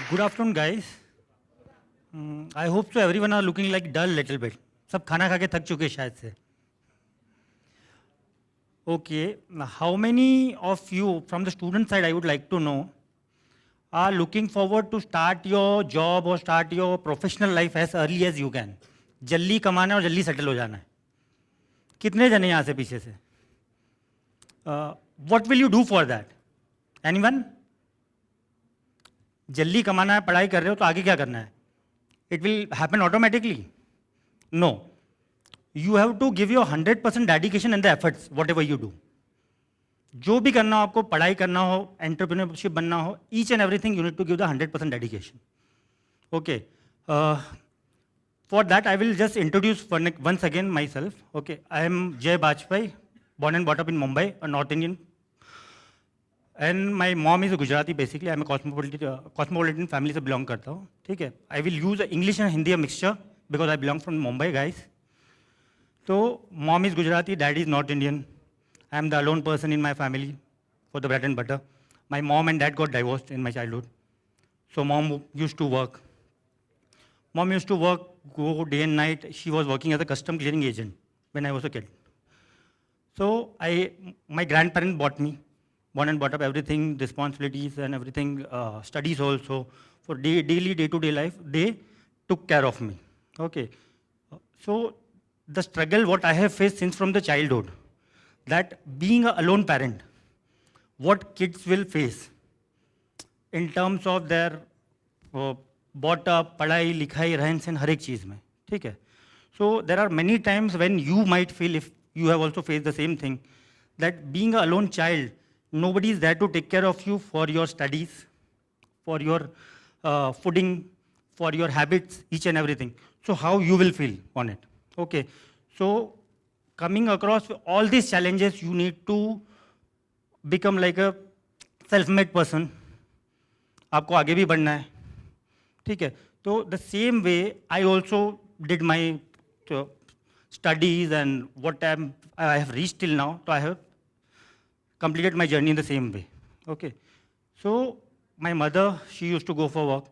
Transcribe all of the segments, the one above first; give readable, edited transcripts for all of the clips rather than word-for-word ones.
Good afternoon, guys. I hope so everyone are looking like dull little bit. सब खाना खा के थक चुके शायद से. Okay, now how many of you from the student side I would like to know are looking forward to start your job or start your professional life as early as you can? जल्दी कमाना है और जल्दी settle हो जाना है. कितने जने यहाँ से पीछे से? What will you do for that? Anyone? जल्दी कमाना है, पढ़ाई कर रहे हो तो आगे क्या करना है? It will happen automatically? No. You have to give your 100% dedication and the efforts, whatever you do. जो भी करना हो आपको, पढ़ाई करना हो, एंटरप्रेन्योरशिप बनना हो, each and everything you need to give the 100% dedication. Okay. For that, I will just introduce once again myself. Okay. I am Jay Bajpai, born and brought up in Mumbai, a North Indian. And my mom is a Gujarati basically. I am a cosmopolitan family से belong करता हूँ. ठीक है. I will use English and Hindi a mixture because I belong from Mumbai, guys. So mom is Gujarati, dad is North Indian. I am the alone person in my family for the bread and butter. My mom and dad got divorced in my childhood. So mom used to work. Mom used to work, go day and night. She was working as a custom clearing agent when I was a kid. So my grandparents bought me, born and brought up everything, responsibilities and everything, studies also. For daily, day-to-day life, they took care of me. Okay. So the struggle what I have faced since from the childhood, that being a alone parent, what kids will face in terms of their brought up, पढ़ाई लिखाई रहन सहन हर एक चीज़ में, ठीक है. So there are many times when you might feel, if you have also faced the same thing, that being a alone child, nobody is there to take care of you for your studies, for your fooding, for your habits, each and everything. So how you will feel on it? Okay. So coming across all these challenges, you need to become like a self-made person. आपको आगे भी बढ़ना है, ठीक है. तो the same way I also did my studies and what I have reached till now. So I have completed my journey in the same way. Okay. So my mother, she used to go for work.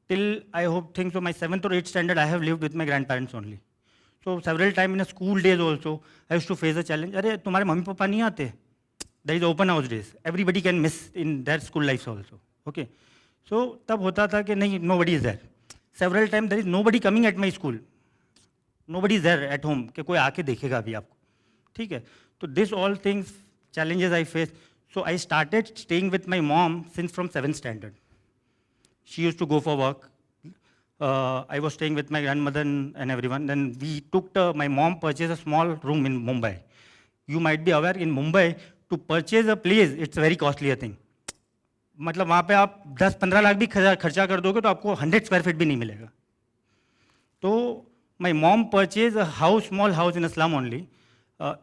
Till I think so my 7th or 8th standard, I have lived with my grandparents only. So several times in the school days also, I used to face a challenge. अरे तुम्हारे mummy papa नहीं आते? There is open house days. Everybody can miss in their school lives also. Okay. So तब होता था कि नहीं, nobody is there. Several times there is nobody coming at my school. Nobody is there at home कि कोई आके देखेगा अभी आपको. ठीक है. तो this all things, challenges I faced. So I started staying with my mom since from 7th standard. She used to go for work. I was staying with my grandmother and everyone. Then we took my mom purchased a small room in Mumbai. You might be aware, in Mumbai, to purchase a place, it's a very costly a thing. मतलब वहाँ पे आप 10-15 लाख भी खर्चा कर दोगे तो आपको 100 square feet भी नहीं मिलेगा. तो my mom purchased a house, small house in a slum only.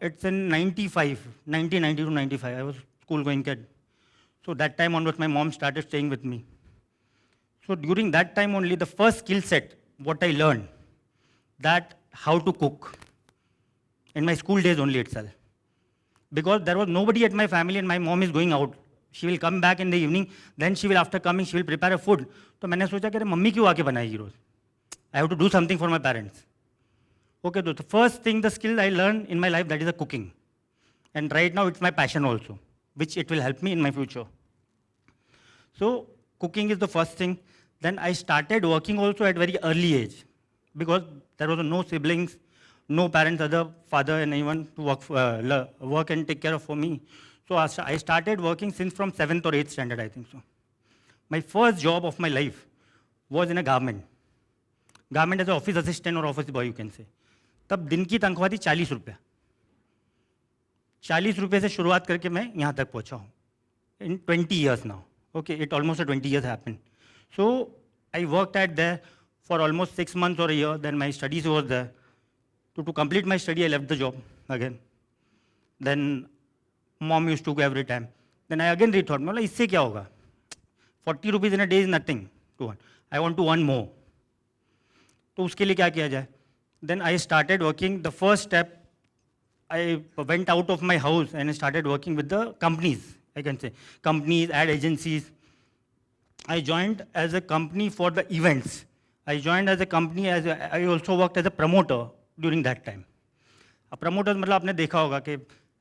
It's in 1992-95. I was school going kid. So that time onwards, my mom started staying with me. So during that time only, the first skill set, what I learned, that how to cook in my school days only itself. Because there was nobody at my family and my mom is going out. She will come back in the evening, then she will, after coming, she will prepare a food. तो मैंने सोचा कि mummy क्यों आके बनाएगी रोज? I have to do something for my parents. Okay, so the first thing, the skill I learned in my life, that is the cooking. And right now it's my passion also, which it will help me in my future. So cooking is the first thing. Then I started working also at very early age because there was no siblings, no parents, other father and anyone to work and take care of for me. So I started working since from 7th or 8th standard, I think so. My first job of my life was in a garment. Garment as an office assistant or office boy, you can say. तब दिन की तनख्वाह थी 40 रुपये. 40 रुपये से शुरुआत करके मैं यहाँ तक पहुँचा हूँ. In 20 years now. Okay, it almost 20 years happened. So I worked at there for almost 6 months or a year. Then my studies was there. To complete my study, I left the job again. Then mom used to go every time. Then I again rethought, मतलब इससे क्या होगा? 40 rupees in a day is nothing to earn. I want to earn more. तो उसके लिए क्या किया जाए? Then I started working. The first step, I went out of my house and I started working with the companies. I can say companies, ad agencies, I joined as a company for the events. I joined as a company as I also worked as a promoter during that time. अब promoters मतलब आपने देखा होगा कि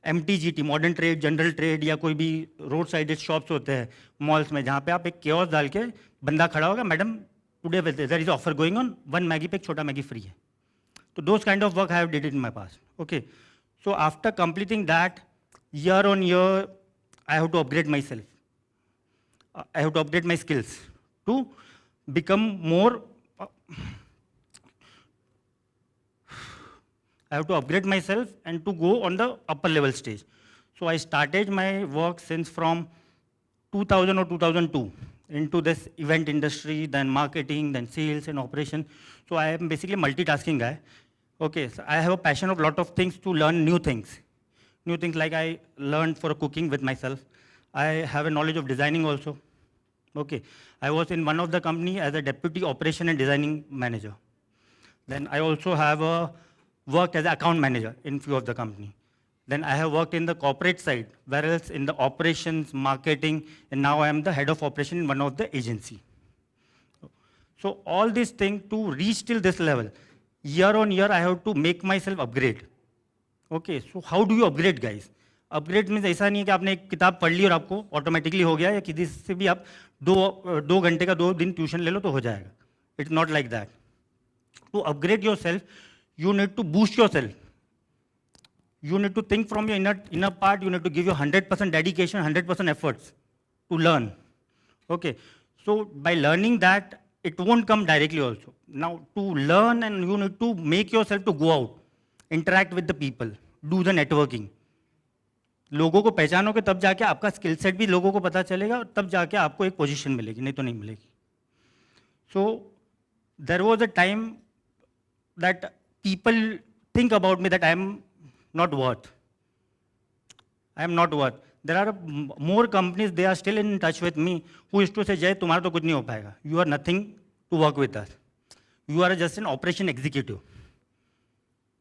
MTGT modern trade, general trade या कोई भी road sided shops होते हैं मॉल्स में, जहाँ पे आप एक कियोस्क डाल के बंदा खड़ा होगा, madam today there is offer going on, 1 Maggi पे एक छोटा मैगी फ्री है. तो those kind of work I have did in my past. Okay, so after completing that, year on year I have to upgrade myself. I have to upgrade my skills to become more. I have to upgrade myself and to go on the upper level stage. So I started my work since from 2000 or 2002 into this event industry, then marketing, then sales and operation. So I am basically a multitasking guy. Okay, so I have a passion of lot of things to learn new things. New things like I learned for cooking with myself. I have a knowledge of designing also. Okay, I was in one of the company as a deputy operation and designing manager. Then I also have worked as an account manager in few of the company. Then I have worked in the corporate side, whereas in the operations, marketing, and now I am the head of operation in one of the agency. So all these things to reach till this level, year on year I have to make myself upgrade. Okay, so how do you upgrade guys? Upgrade means ऐसा नहीं है कि आपने एक किताब पढ़ ली और आपको ऑटोमेटिकली हो गया, या किसी से भी आप दो घंटे का 2 दिन ट्यूशन ले लो तो हो जाएगा. It's not like that. To upgrade yourself, you need to boost yourself. You need to think from your inner part. You need to give your 100% dedication, 100% efforts to learn. Okay, so by learning that, it won't come directly also. Now to learn, and you need to make yourself to go out, interact with the people, do the networking. लोगों को पहचानोगे तब जाके आपका skill set भी लोगों को पता चलेगा, और तब जाके आपको एक पोजीशन मिलेगी, नहीं तो नहीं मिलेगी. So there was a time that people think about me that I am not worth. I am not worth. There are more companies, they are still in touch with me, who used to say, Jay, तुम्हारा तो कुछ नहीं हो पाएगा. You are nothing to work with us. You are just an operation executive.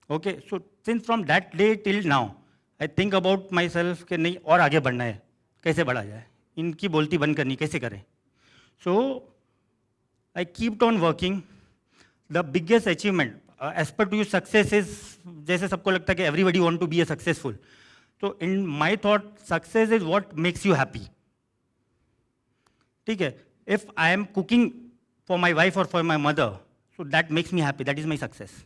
Okay, so since from that day till now, I think about myself कि नहीं और आगे बढ़ना है, कैसे बढ़ा जाए, इनकी बोलती बंद करनी कैसे करें. So I kept on working. The biggest achievement, as per to you, success is, जैसे सबको लगता है कि everybody want to be a successful. So in my thought, success is what makes you happy. ठीक है? If I am cooking for my wife or for my mother, so that makes me happy. That is my success.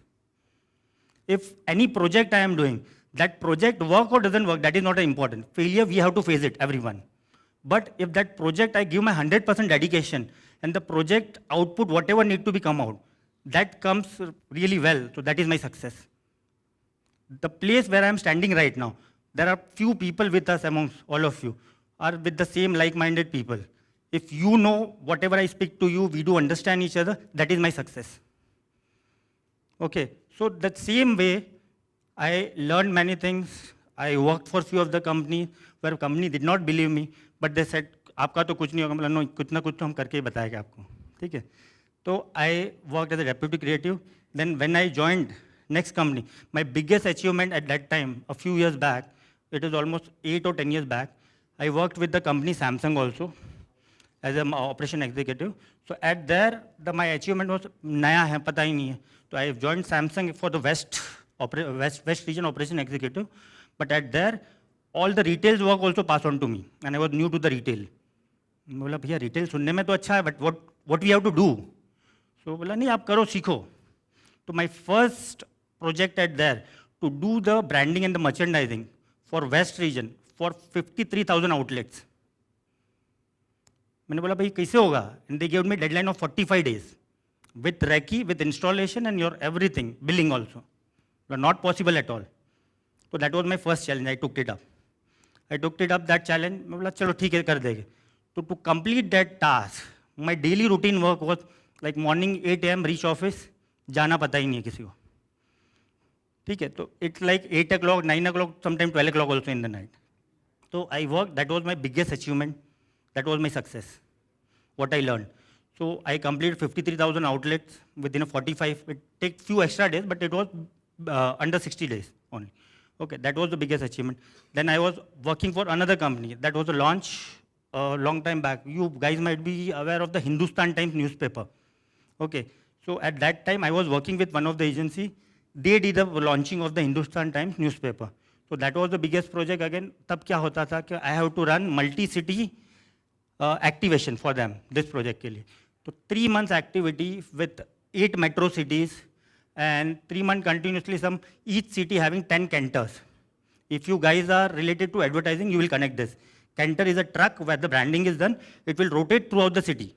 If any project I am doing, that project work or doesn't work, that is not important. Failure, we have to face it, everyone. But if that project I give my 100% dedication, and the project output, whatever need to be come out, that comes really well, so that is my success. The place where I am standing right now, there are few people with us amongst all of you, are with the same like-minded people. If you know whatever I speak to you, we do understand each other, that is my success. Okay, so that same way, I learned many things. I worked for few of the companies where company did not believe me, but they said, आपका तो कुछ नहीं होगा. मतलब no, कुछ ना कुछ तो हम करके ही बताएंगे आपको. ठीक है? So I worked as a deputy creative. Then when I joined next company, my biggest achievement at that time, a few years back, it is almost 8 or 10 years back, I worked with the company Samsung also as an operation executive. So at there, my achievement was नया है, पता ही नहीं है. So I joined Samsung for the West region operation executive. But at there, all the retail work also passed on to me, and I was new to the retail. बोला भैया retail सुनने में तो अच्छा है, but what we have to do? So बोला नहीं आप करो सीखो. So my first project at there to do the branding and the merchandising for West region for 53,000 outlets. मैंने बोला भाई कैसे होगा? And they gave me deadline of 45 days with Reiki, with installation and your everything, billing also. But not possible at all. So that was my first challenge. I took it up. That challenge. मैं बोला चलो ठीक है कर देंगे. So to complete that task, my daily routine work was like morning 8 a.m. reach office, जाना पता ही नहीं है किसी को. ठीक है? तो it's like 8 o'clock, 9 o'clock, sometimes 12 o'clock also in the night. So I worked. That was my biggest achievement. That was my success. What I learned. So I completed 53,000 outlets within a 45. It takes few extra days, but it was under 60 days only. Okay, that was the biggest achievement. Then I was working for another company. That was a launch a long time back. You guys might be aware of the Hindustan Times newspaper. Okay, so at that time I was working with one of the agency. They did the launching of the Hindustan Times newspaper. So that was the biggest project again. तब क्या होता था कि I have to run multi-city activation for them, this project के लिए. So 3 months activity with 8 metro cities and 3 months continuously, some each city having 10 cantors. If you guys are related to advertising, you will connect this. Canter is a truck where the branding is done. It will rotate throughout the city.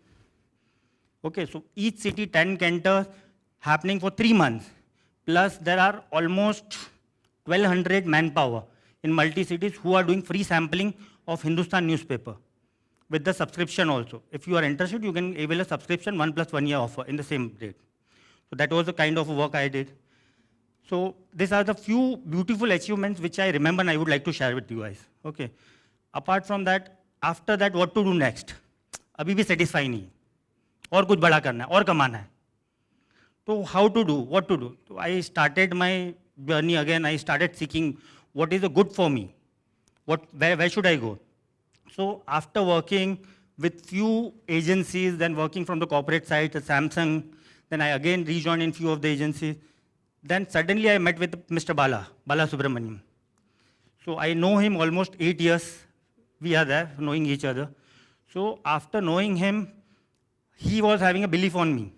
Okay, so each city 10 cantors happening for 3 months. Plus there are almost 1200 manpower in multi-cities who are doing free sampling of Hindustan newspaper with the subscription also. If you are interested, you can avail a subscription 1 + 1 year offer in the same date. So that was the kind of work I did. So these are the few beautiful achievements which I remember and I would like to share with you guys. Okay. Apart from that, after that, what to do next? अभी भी satisfy नहीं, और कुछ बड़ा करना है, और कमाना है. So how to do? What to do? So I started my journey again. I started seeking what is good for me. Where should I go? So after working with few agencies, then working from the corporate side, Samsung, then I again rejoined in few of the agencies. Then suddenly I met with Mr. Bala Subramaniam. So I know him almost 8 years. We are there, knowing each other. So after knowing him, he was having a belief on me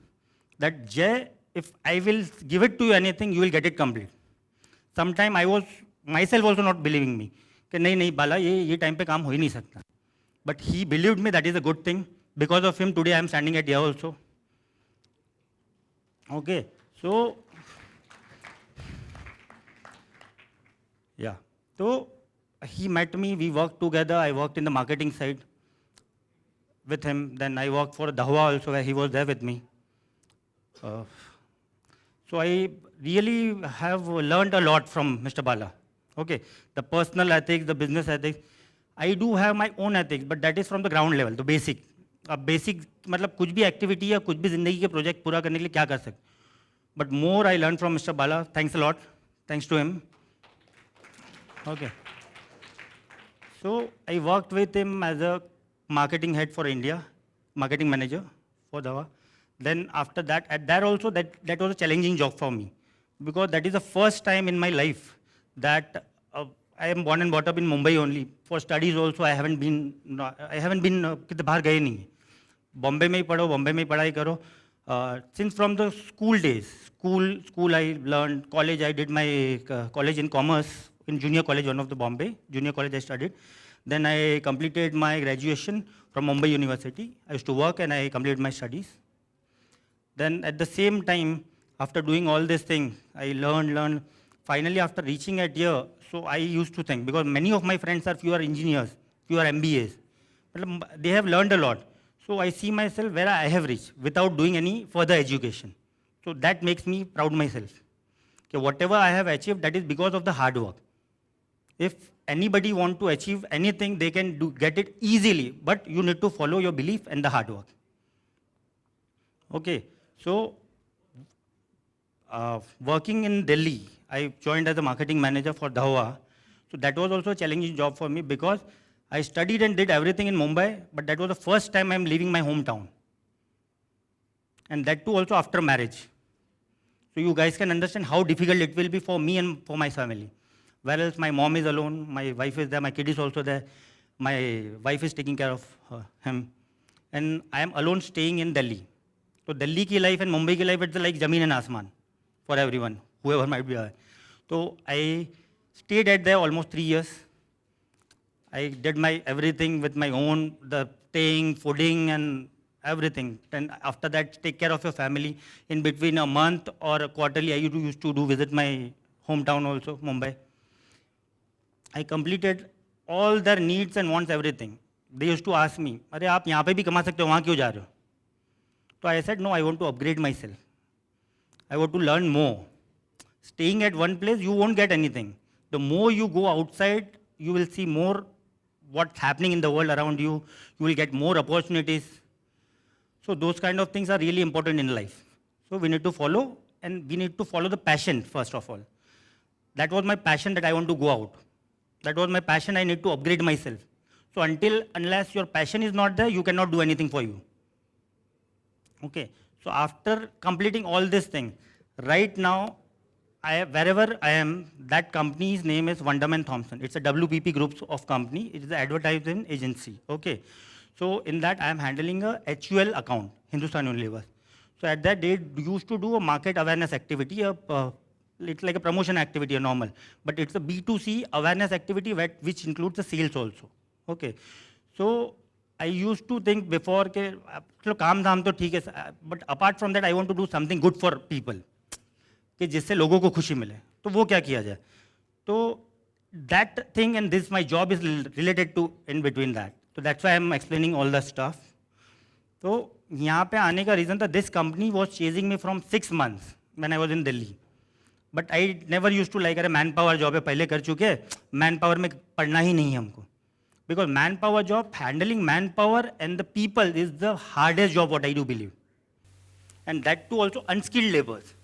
that Jay, if I will give it to you anything, you will get it complete. Sometime I was myself also not believing me. कि नहीं बाला ये time पे काम हो ही नहीं सकता. But he believed me. That is a good thing. Because of him, today I am standing at here also. Okay, so yeah, so he met me. We worked together. I worked in the marketing side with him. Then I worked for Dahua also, where he was there with me. So I really have learned a lot from Mr. Bala. Okay, the personal ethics, the business ethics. I do have my own ethics, but that is from the ground level, the basic. अब basic मतलब कुछ भी activity या कुछ भी जिंदगी के project पूरा करने के लिए क्या कर सकते. But more I learn from mister Bala. Thanks a lot. Thanks to him. Okay. So I worked with him as a marketing head for India, marketing manager for Dahua. Then after that, at that also, that was a challenging job for me, because that is the first time in my life that I am born and brought up in Mumbai only. For studies also, I haven't been कितने बाहर गए नहीं. बॉम्बे में ही पढ़ो, बॉम्बे में ही पढ़ाई करो. Since from the school days, school I learned. College I did my college in commerce in junior college, one of the Bombay junior college I studied. Then I completed my graduation from Mumbai University. I used to work and I completed my studies. Then at the same time, after doing all these things, I learned. Finally, after reaching at here, so I used to think, because many of my friends are fewer engineers, fewer MBAs, but they have learned a lot. So I see myself where I have reached without doing any further education. So that makes me proud myself. Okay, whatever I have achieved, that is because of the hard work. If anybody want to achieve anything, they can get it easily, but you need to follow your belief and the hard work. Okay, so working in Delhi, I joined as a marketing manager for Dahua. So that was also a challenging job for me, because I studied and did everything in Mumbai, but that was the first time I'm leaving my hometown. And that too also after marriage. So you guys can understand how difficult it will be for me and for my family. Whereas my mom is alone, my wife is there, my kid is also there, my wife is taking care of him. And I am alone staying in Delhi. So Delhi ki life and Mumbai ki life, it's like Jameen and Asman for everyone, whoever might be there. So I stayed at there almost 3 years. I did my everything with my own, the staying, fooding and everything. And after that, take care of your family. In between a month or a quarterly, I used to visit my hometown also, Mumbai. I completed all their needs and wants, everything. They used to ask me, अरे आप यहाँ पे भी कमा सकते हो, वहाँ क्यों जा रहे हो? So I said, no, I want to upgrade myself. I want to learn more. Staying at one place, you won't get anything. The more you go outside, you will see more what's happening in the world around you. You will get more opportunities. So those kind of things are really important in life. So we need to follow, and we need to follow the passion first of all. That was my passion, that I want to go out. That was my passion, I need to upgrade myself. So unless your passion is not there, you cannot do anything for you. Okay. So after completing all this thing, right now, wherever I am, that company's name is Wunderman Thompson. It's a WPP group of company. It is an advertising agency. Okay. So in that, I am handling a HUL account, Hindustan Unilever. So at that, they used to do a market awareness activity. It's like a promotion activity, a normal, but it's a B2C awareness activity which includes the sales also. Okay. So I used to think before के चलो काम धाम तो ठीक है, but apart from that I want to do something good for people कि जिससे लोगों को खुशी मिले. तो वो क्या किया जाए? तो that thing and this my job is related to in between that. So that's why I'm explaining all the stuff. तो यहाँ पे आने का reason था this company was chasing me from 6 months when I was in Delhi. But I never used to like अरे man power job है पहले कर चुके, मैन पावर में पढ़ना ही नहीं है हमको. Because manpower job, handling manpower and the people is the hardest job what I do believe. And that too also unskilled laborers.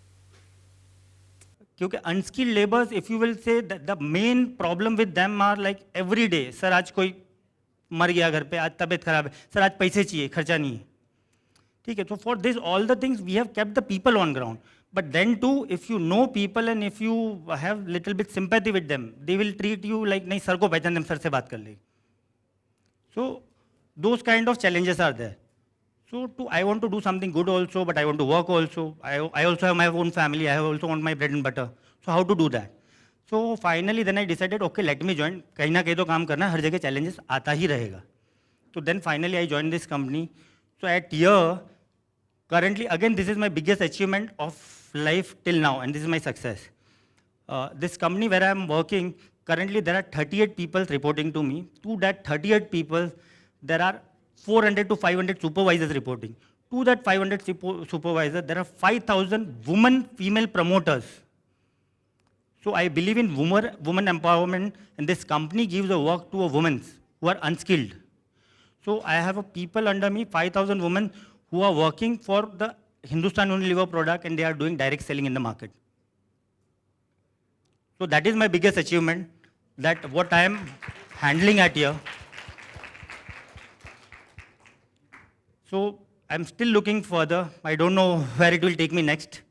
क्योंकि unskilled laborers, if you will say that the main problem with them are like every day, sir आज कोई मर गया घर पे, आज तबीयत खराब है, सर आज पैसे चाहिए, खर्चा नहीं है. ठीक है, so for this all the things we have kept the people on ground. But then too, if you know people and if you have little bit sympathy with them, they will treat you like नहीं sir को पहचान दे, sir से बात कर ले. So those kind of challenges are there. So I want to do something good also, but I want to work also. I also have my own family. I also want my bread and butter. So how to do that? So finally then I decided, okay, let me join. कहीं ना कहीं तो काम करना, हर जगह challenges आता ही रहेगा. So then finally I joined this company. So at here, currently again this is my biggest achievement of life till now, and this is my success. This company where I am working, currently there are 38 people reporting to me. To that 38 people, there are 400 to 500 supervisors reporting. To that 500 supervisors, there are 5,000 female promoters. So I believe in woman empowerment, and this company gives a work to a women who are unskilled. So I have a people under me, 5,000 women who are working for the Hindustan Unilever product, and they are doing direct selling in the market. So that is my biggest achievement, that what I am handling at here. So I'm still looking further. I don't know where it will take me next,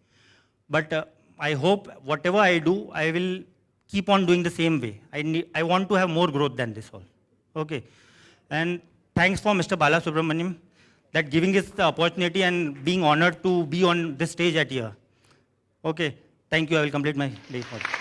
but I hope whatever I do, I will keep on doing the same way. I want to have more growth than this all. Okay. And thanks for Mr. Bala Subramaniam that giving us the opportunity and being honored to be on this stage at here. Okay. Thank you. I will complete my day for